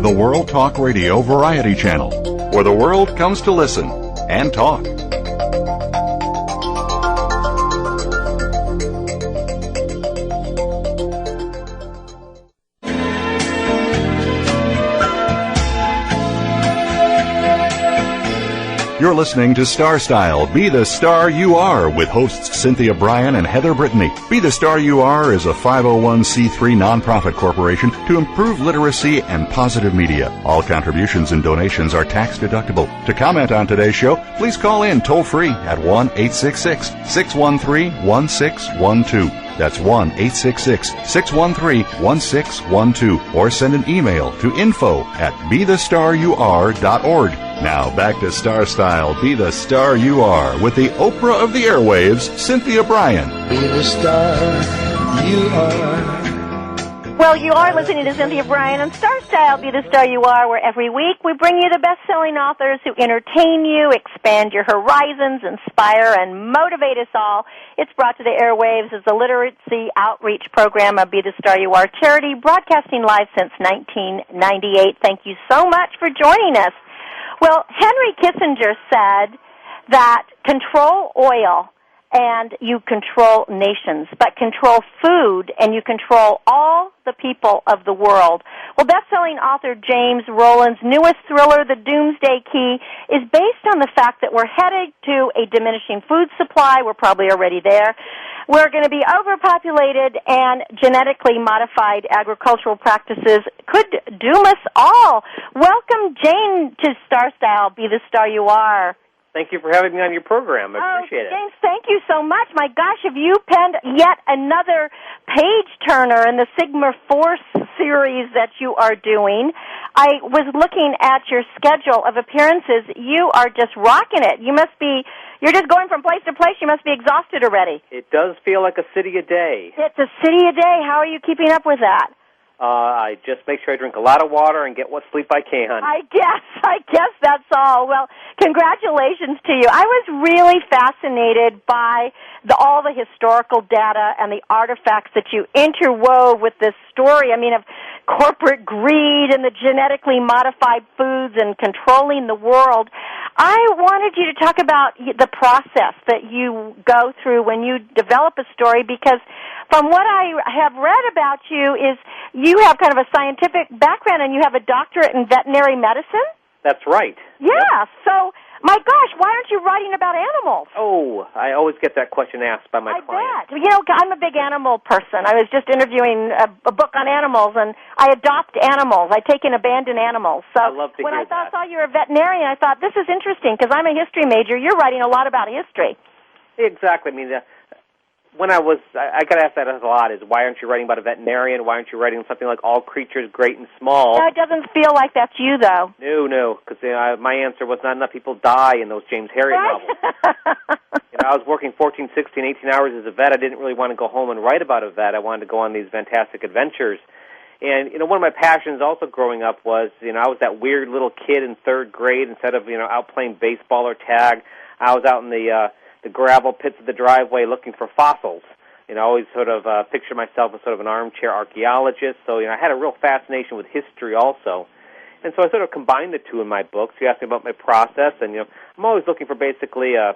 Speaker 2: The World Talk Radio Variety Channel, where the world comes to listen and talk. You're listening to Star Style, Be the Star You Are, with hosts Cynthia Bryan and Heather Brittany. Be the Star You Are is a 501c3 nonprofit corporation to improve literacy and positive media. All contributions and donations are tax deductible. To comment on today's show, please call in toll-free at 1-866-613-1612. That's 1-866-613-1612. Or send an email to info@bethestaryouare.org. Now back to Star Style, Be the Star You Are, with the Oprah of the airwaves, Cynthia Bryan.
Speaker 3: Be the star you are.
Speaker 4: Well, you are listening to Cynthia Bryan on Star Style, Be the Star You Are, where every week we bring you the best-selling authors who entertain you, expand your horizons, inspire, and motivate us all. It's brought to the airwaves as the literacy outreach program of Be the Star You Are charity, broadcasting live since 1998. Thank you so much for joining us. Well, Henry Kissinger said that control oil and you control nations, but control food and you control all the people of the world. Well, best-selling author James Rollins' newest thriller, The Doomsday Key, is based on the fact that we're headed to a diminishing food supply. We're probably already there. We're going to be overpopulated, and genetically modified agricultural practices could doom us all. Welcome, Jane, to Star Style, Be the Star You Are.
Speaker 8: Thank you for having me on your program. I appreciate it.
Speaker 4: James, thank you so much. My gosh, have you penned yet another page-turner in the Sigma Force series that you are doing. I was looking at your schedule of appearances. You are just rocking it. You're just going from place to place. You must be exhausted already.
Speaker 8: It does feel like a city a day.
Speaker 4: It's a city a day. How are you keeping up with that?
Speaker 8: I just make sure I drink a lot of water and get what sleep I can.
Speaker 4: I guess that's all. Well, congratulations to you. I was really fascinated by all the historical data and the artifacts that you interwove with this story. I mean, of corporate greed and the genetically modified foods and controlling the world. I wanted you to talk about the process that you go through when you develop a story, because from what I have read about you is you have kind of a scientific background and you have a doctorate in veterinary medicine?
Speaker 8: That's right.
Speaker 4: Yeah, yep. So, my gosh, why aren't you writing about animals?
Speaker 8: Oh, I always get that question asked by my
Speaker 4: I
Speaker 8: clients.
Speaker 4: bet. You know, I'm a big animal person. I was just interviewing a book on animals, and I adopt animals. I take in abandoned animals. So
Speaker 8: I love to
Speaker 4: when
Speaker 8: hear
Speaker 4: I saw you were a veterinarian, I thought, this is interesting, because I'm a history major. You're writing a lot about history.
Speaker 8: Exactly. I mean, when I got asked that a lot, is why aren't you writing about a veterinarian? Why aren't you writing something like All Creatures Great and Small?
Speaker 4: No, it doesn't feel like that's you, though.
Speaker 8: No, because my answer was not enough people die in those James Herriot novels. I was working 14, 16, 18 hours as a vet. I didn't really want to go home and write about a vet. I wanted to go on these fantastic adventures. And, one of my passions also growing up was, I was that weird little kid in third grade. Instead of, out playing baseball or tag, I was out in the gravel pits of the driveway looking for fossils. I always sort of picture myself as sort of an armchair archaeologist. So, I had a real fascination with history also. And so I sort of combined the two in my books. You asked me about my process, and, I'm always looking for basically a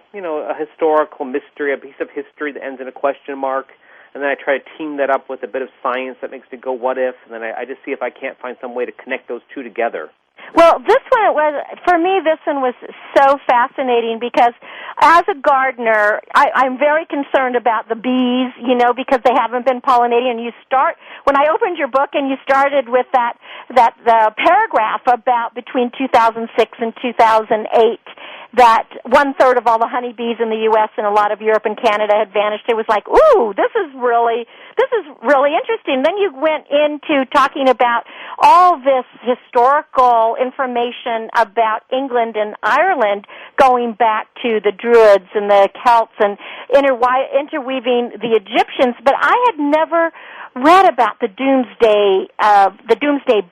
Speaker 8: historical mystery, a piece of history that ends in a question mark. And then I try to team that up with a bit of science that makes me go, what if? And then I just see if I can't find some way to connect those two together.
Speaker 4: Well, for me, this one was so fascinating because as a gardener, I'm very concerned about the bees, because they haven't been pollinating. And when I opened your book and you started with that paragraph about between 2006 and 2008, that 1/3 of all the honeybees in the U.S. and a lot of Europe and Canada had vanished. It was like, ooh, this is really interesting. Then you went into talking about all this historical information about England and Ireland going back to the Druids and the Celts and interweaving the Egyptians. But I had never read about the Doomsday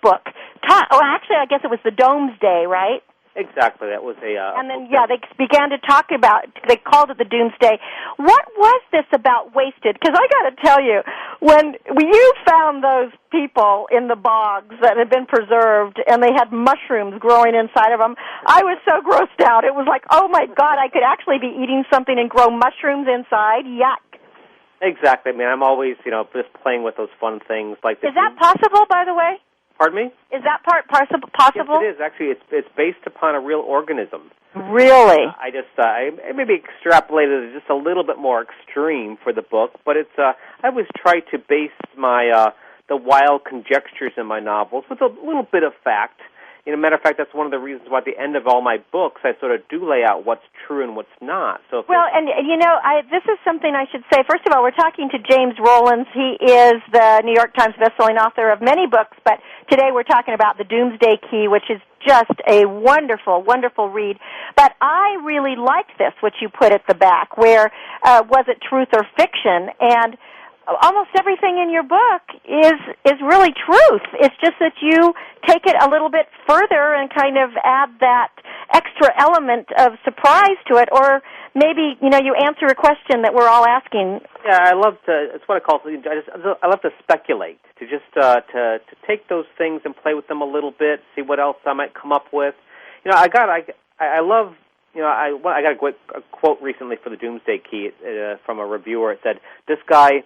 Speaker 4: book. Actually, I guess it was the Domesday, right?
Speaker 8: Exactly, that was
Speaker 4: and then, they began to talk about, they called it the Doomsday. What was this about wasted? Because I got to tell you, when you found those people in the bogs that had been preserved and they had mushrooms growing inside of them, I was so grossed out. It was like, oh my God, I could actually be eating something and grow mushrooms inside. Yuck.
Speaker 8: Exactly. I mean, I'm always, just playing with those fun things. Like
Speaker 4: Is that possible, by the way?
Speaker 8: Pardon me?
Speaker 4: Is that part possible?
Speaker 8: Yes, it is. Actually, it's based upon a real organism.
Speaker 4: Really?
Speaker 8: I maybe extrapolated it just a little bit more extreme for the book, but it's I always try to base my the wild conjectures in my novels with a little bit of fact. Matter of fact, that's one of the reasons why at the end of all my books I sort of do lay out what's true and what's not. So
Speaker 4: this is something I should say. First of all, we're talking to James Rollins. He is the New York Times bestselling author of many books, but today we're talking about the Doomsday Key, which is just a wonderful, wonderful read. But I really liked this, what you put at the back, where was it truth or fiction? And almost everything in your book is really truth. It's just that you take it a little bit further and kind of add that extra element of surprise to it, or maybe you answer a question that we're all asking.
Speaker 8: Yeah, I love to. It's what I call. I love to speculate. To just to take those things and play with them a little bit, see what else I might come up with. I got a quote recently for the Doomsday Key from a reviewer. It said, "This guy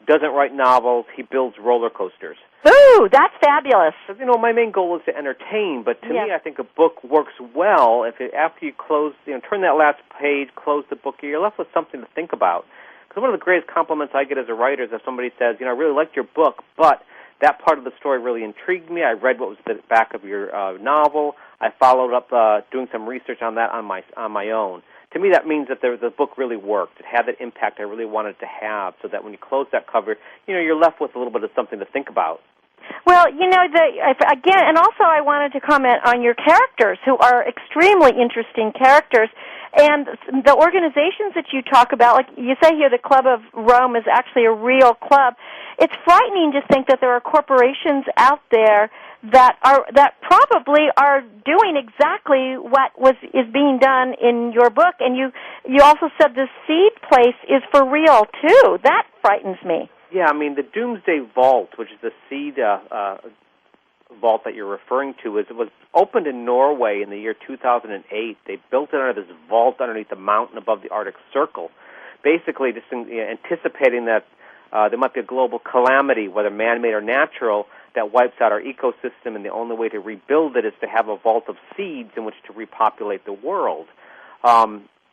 Speaker 8: doesn't write novels, he builds roller coasters."
Speaker 4: Ooh, that's fabulous.
Speaker 8: My main goal is to entertain, but to me, I think a book works well if after you close, turn that last page, close the book, you're left with something to think about. Because one of the greatest compliments I get as a writer is if somebody says, I really liked your book, but that part of the story really intrigued me. I read what was at the back of your novel. I followed up doing some research on that on my own. To me, that means that the book really worked. It had that impact I really wanted to have, so that when you close that cover, you're left with a little bit of something to think about.
Speaker 4: Well, again, and also I wanted to comment on your characters, who are extremely interesting characters, and the organizations that you talk about, like you say here, the Club of Rome is actually a real club. It's frightening to think that there are corporations out there that probably are doing exactly what is being done in your book. And you also said the seed place is for real too. That frightens me.
Speaker 8: Yeah, the Doomsday Vault, which is the seed vault that you're referring to, was opened in Norway in the year 2008. They built it under this vault underneath the mountain above the Arctic Circle, basically just anticipating that there might be a global calamity, whether man-made or natural, that wipes out our ecosystem, and the only way to rebuild it is to have a vault of seeds in which to repopulate the world.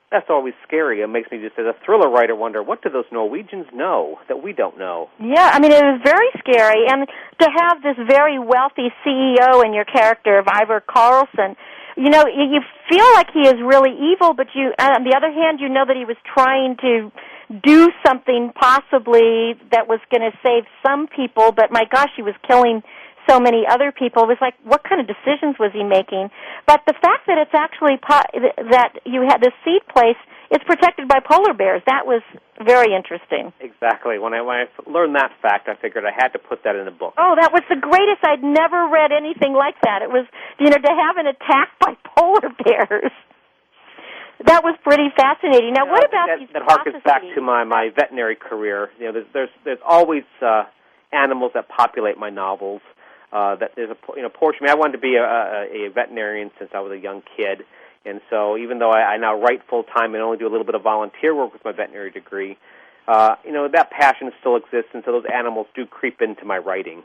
Speaker 8: That's always scary. It makes me just, as a thriller writer, wonder, what do those Norwegians know that we don't know? Yeah,
Speaker 4: it was very scary. And to have this very wealthy CEO in your character of Ivar Carlson, you feel like he is really evil, but on the other hand, you know that he was trying to do something possibly that was going to save some people, but my gosh, he was killing so many other people. It was like, what kind of decisions was he making? But the fact that it's actually that you had this seed place, it's protected by polar bears, that was very interesting.
Speaker 8: Exactly. When I learned that fact, I figured I had to put that in a book.
Speaker 4: Oh, that was the greatest. I'd never read anything like that. It was, to have an attack by polar bears. That was pretty fascinating. Now, what about these
Speaker 8: that harkens back to my veterinary career. There's always animals that populate my novels. That there's a portion. I wanted to be a veterinarian since I was a young kid, and so even though I now write full time and only do a little bit of volunteer work with my veterinary degree, that passion still exists, and so those animals do creep into my writing.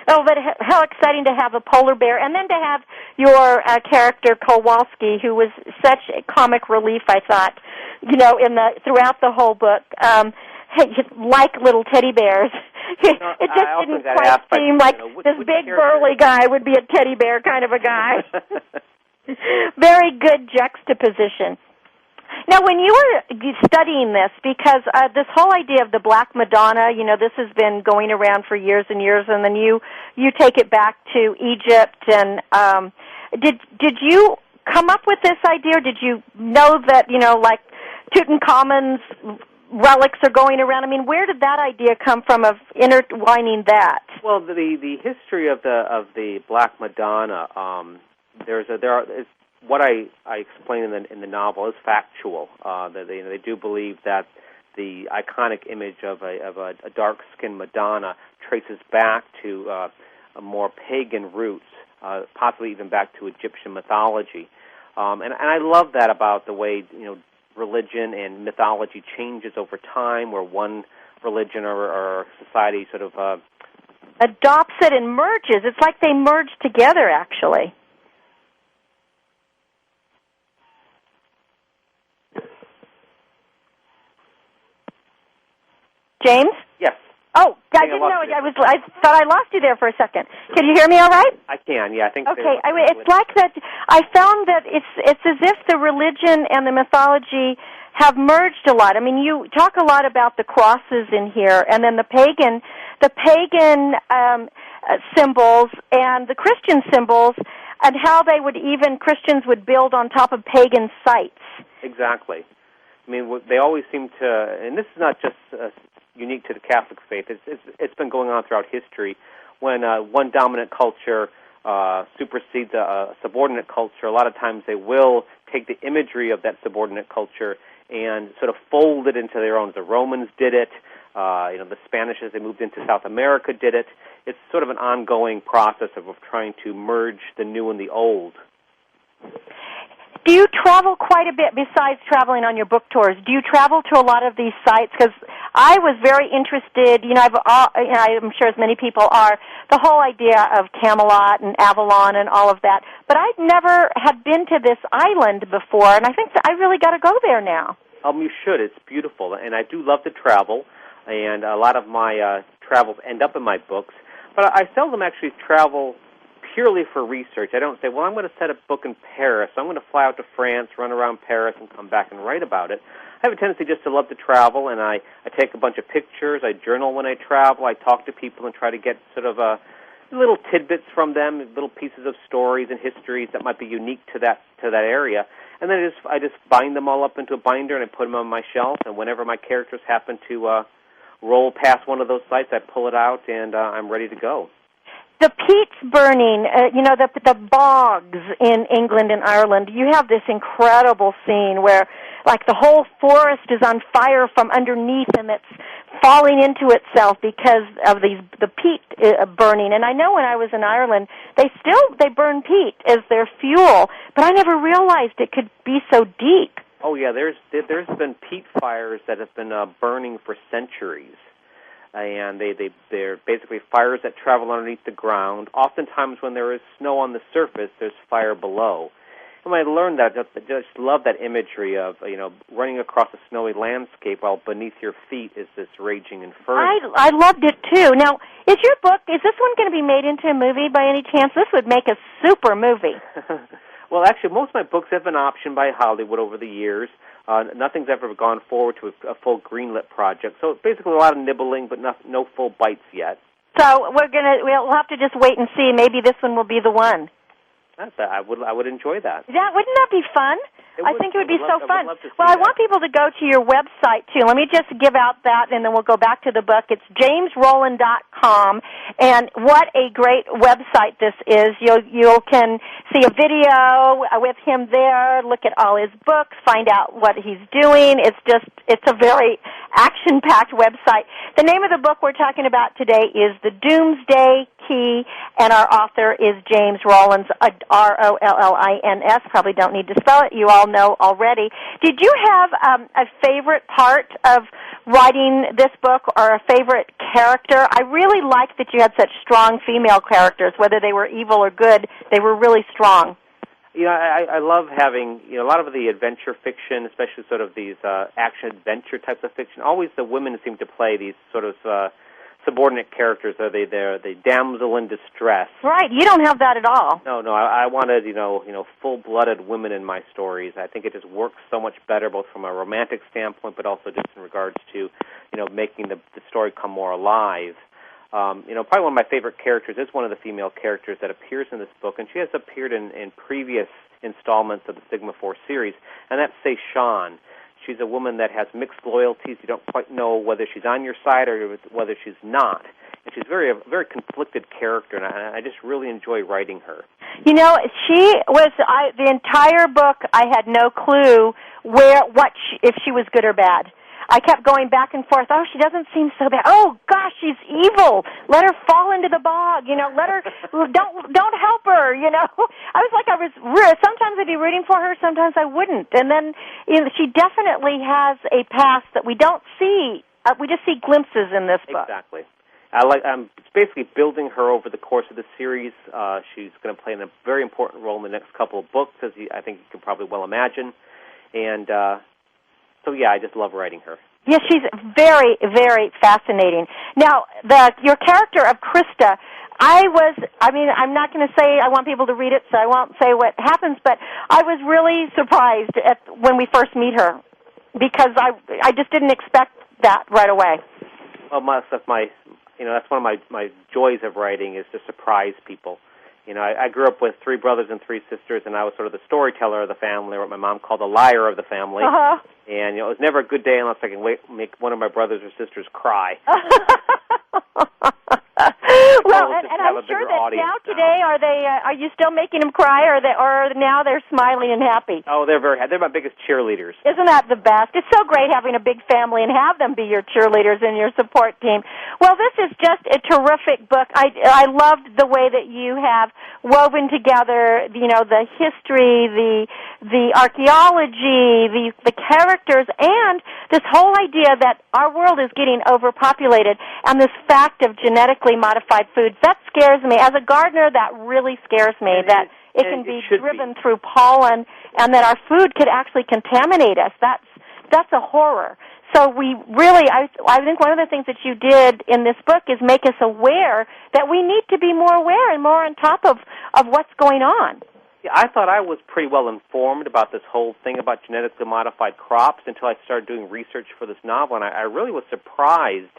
Speaker 4: Oh, but how exciting to have a polar bear, and then to have your character Kowalski, who was such a comic relief, I thought, throughout the whole book. Like little teddy bears. It just didn't quite seem like this big burly guy would be a teddy bear kind of a guy. Very good juxtaposition. Now, when you were studying this, because this whole idea of the Black Madonna, this has been going around for years and years, and then you take it back to Egypt, and did you come up with this idea, or did you know that, like Tutankhamun's relics are going around? Where did that idea come from of intertwining that? Well,
Speaker 8: the history of the Black Madonna, what I explain in the novel is factual. They do believe that the iconic image of a dark-skinned Madonna traces back to more pagan roots, possibly even back to Egyptian mythology. And I love that about the way religion and mythology changes over time, where one religion or society sort of
Speaker 4: adopts it and merges. It's like they merge together, actually. James?
Speaker 8: Yes.
Speaker 4: Oh, I didn't know. I thought I lost you there for a second. Can you hear me all right?
Speaker 8: I can, yeah. I think.
Speaker 4: Okay. It's like that. I found that it's as if the religion and the mythology have merged a lot. I mean, you talk a lot about the crosses in here, and then the pagan symbols and the Christian symbols, and how Christians would build on top of pagan sites.
Speaker 8: Exactly. I mean, they always seem to, and this is not just unique to the Catholic faith. It's been going on throughout history. When one dominant culture supersedes a subordinate culture, a lot of times they will take the imagery of that subordinate culture and sort of fold it into their own. The Romans did it. The Spanish, as they moved into South America, did it. It's sort of an ongoing process of trying to merge the new and the old.
Speaker 4: Do you travel quite a bit besides traveling on your book tours? Do you travel to a lot of these sites? Because I was very interested, I'm sure as many people are, the whole idea of Camelot and Avalon and all of that. But I never had been to this island before, and I think that I really got to go there now.
Speaker 8: You should. It's beautiful. And I do love to travel, and a lot of my travels end up in my books. But I seldom actually travel purely for research. I don't say, well, I'm going to set a book in Paris, so I'm going to fly out to France, run around Paris, and come back and write about it. I have a tendency just to love to travel, and I take a bunch of pictures, I journal when I travel, I talk to people and try to get sort of little tidbits from them, little pieces of stories and histories that might be unique to that area. And then I just bind them all up into a binder, and I put them on my shelf, and whenever my characters happen to roll past one of those sites, I pull it out, and I'm ready to go.
Speaker 4: The peats burning, the bogs in England and Ireland, you have this incredible scene where, like, the whole forest is on fire from underneath and it's falling into itself because of the peat burning. And I know when I was in Ireland, they burn peat as their fuel, but I never realized it could be so deep.
Speaker 8: Oh, yeah, there's been peat fires that have been burning for centuries. And they're basically fires that travel underneath the ground. Oftentimes when there is snow on the surface, there's fire below. And when I learned that, I just love that imagery of, running across a snowy landscape while beneath your feet is this raging inferno.
Speaker 4: I loved it, too. Now, is this one going to be made into a movie by any chance? This would make a super movie.
Speaker 8: Well, actually, most of my books have been optioned by Hollywood over the years. Nothing's ever gone forward to a full greenlit project. So basically a lot of nibbling, but no full bites yet. So
Speaker 4: we'll have to just wait and see. Maybe this one will be the one.
Speaker 8: I would enjoy that.
Speaker 4: Yeah, wouldn't that be fun? I think it would be so fun. Well, I want people to go to your website, too. Let me just give out that, and then we'll go back to the book. It's jamesrollin.com, and what a great website this is. You can see a video with him there, look at all his books, find out what he's doing. It's a very action-packed website. The name of the book we're talking about today is The Doomsday Key, and our author is James Rollins, Rollins. Probably don't need to spell it. You all know already. Did you have a favorite part of writing this book or a favorite character? I really liked that you had such strong female characters, whether they were evil or good. They were really strong.
Speaker 8: I love having, a lot of the adventure fiction, especially sort of these action-adventure types of fiction. Always the women seem to play these sort of subordinate characters. They're the damsel in distress.
Speaker 4: Right. You don't have that at all.
Speaker 8: No. I wanted, full-blooded women in my stories. I think it just works so much better, both from a romantic standpoint, but also just in regards to, making the story come more alive. Probably one of my favorite characters is one of the female characters that appears in this book, and she has appeared in previous installments of the Sigma 4 series, and that's Seishan. She's a woman that has mixed loyalties. You don't quite know whether she's on your side or whether she's not. And she's a very conflicted character, and I just really enjoy writing her.
Speaker 4: She was, the entire book, I had no clue if she was good or bad. I kept going back and forth. Oh, she doesn't seem so bad. Oh, gosh, she's evil. Let her fall into the bog. Let her, don't help her, I was sometimes I'd be rooting for her, sometimes I wouldn't. And then, she definitely has a past that we don't see. We just see glimpses in this book.
Speaker 8: Exactly. I'm basically building her over the course of the series. She's going to play a very important role in the next couple of books, as I think you can probably well imagine. And so, yeah, I just love writing her.
Speaker 4: Yes, she's very, very fascinating. Now, your character of Krista, I'm not going to say I want people to read it, so I won't say what happens, but I was really surprised when we first meet her, because I just didn't expect that right away.
Speaker 8: Well, that's one of my joys of writing, is to surprise people. I grew up with 3 brothers and 3 sisters, and I was sort of the storyteller of the family, or what my mom called the liar of the family.
Speaker 4: Uh-huh.
Speaker 8: And it was never a good day unless I can make one of my brothers or sisters cry.
Speaker 4: Well, and I'm sure that now today, are you still making them cry, or now they're smiling and happy?
Speaker 8: Oh, they're very happy. They're my biggest cheerleaders.
Speaker 4: Isn't that the best? It's so great having a big family and have them be your cheerleaders and your support team. Well, this is just a terrific book. I loved the way that you have woven together, the history, the archaeology, the characters, and this whole idea that our world is getting overpopulated, and this fact of genetically modified foods. That scares me. As a gardener, that really scares me, that it can be driven through pollen, and that our food could actually contaminate us. That's a horror. So we really, I think one of the things that you did in this book is make us aware that we need to be more aware and more on top of what's going on.
Speaker 8: Yeah, I thought I was pretty well informed about this whole thing about genetically modified crops until I started doing research for this novel, and I really was surprised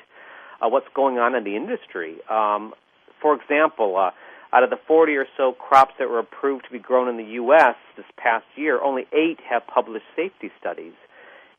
Speaker 8: what's going on in the industry. For example, out of the 40 or so crops that were approved to be grown in the U.S. this past year, only 8 have published safety studies.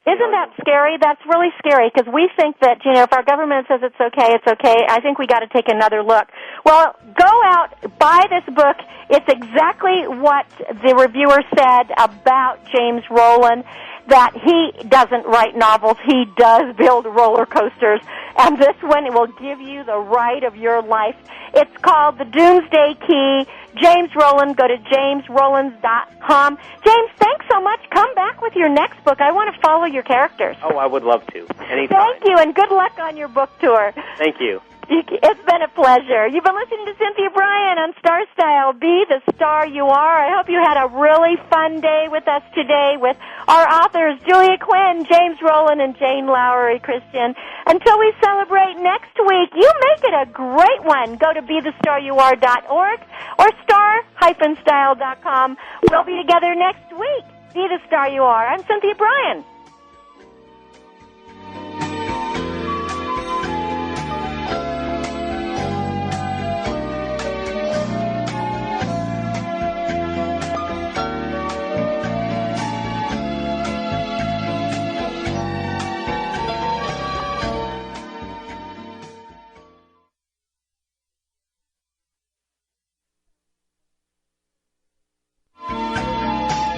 Speaker 4: Isn't that scary? That's really scary, because we think that, if our government says it's okay, it's okay. I think we got to take another look. Well, go out, buy this book. It's exactly what the reviewer said about James Rollins, that he doesn't write novels. He does build roller coasters, and this one will give you the ride of your life. It's called The Doomsday Key. James Rollins. Go to jamesrollins.com. James, thanks so much. Come back with your next book. I want to follow your characters.
Speaker 8: Oh, I would love to. Anytime.
Speaker 4: Thank you, and good luck on your book tour.
Speaker 8: Thank you.
Speaker 4: It's been a pleasure. You've been listening to Cynthia Bryan on Star Style. Be the star you are. I hope you had a really fun day with us today with our authors, Julia Quinn, James Rollins, and Jane Lowry-Christian. Until we celebrate next week, you make it a great one. Go to BeTheStarYouAre.org or star-style.com. We'll be together next week. Be the star you are. I'm Cynthia Bryan.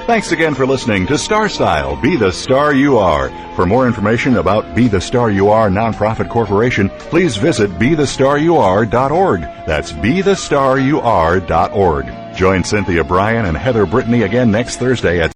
Speaker 2: Thanks again for listening to Star Style, Be the Star You Are. For more information about Be the Star You Are Nonprofit Corporation, please visit BeTheStarYouAre.org. That's BeTheStarYouAre.org. Join Cynthia Bryan and Heather Brittany again next Thursday at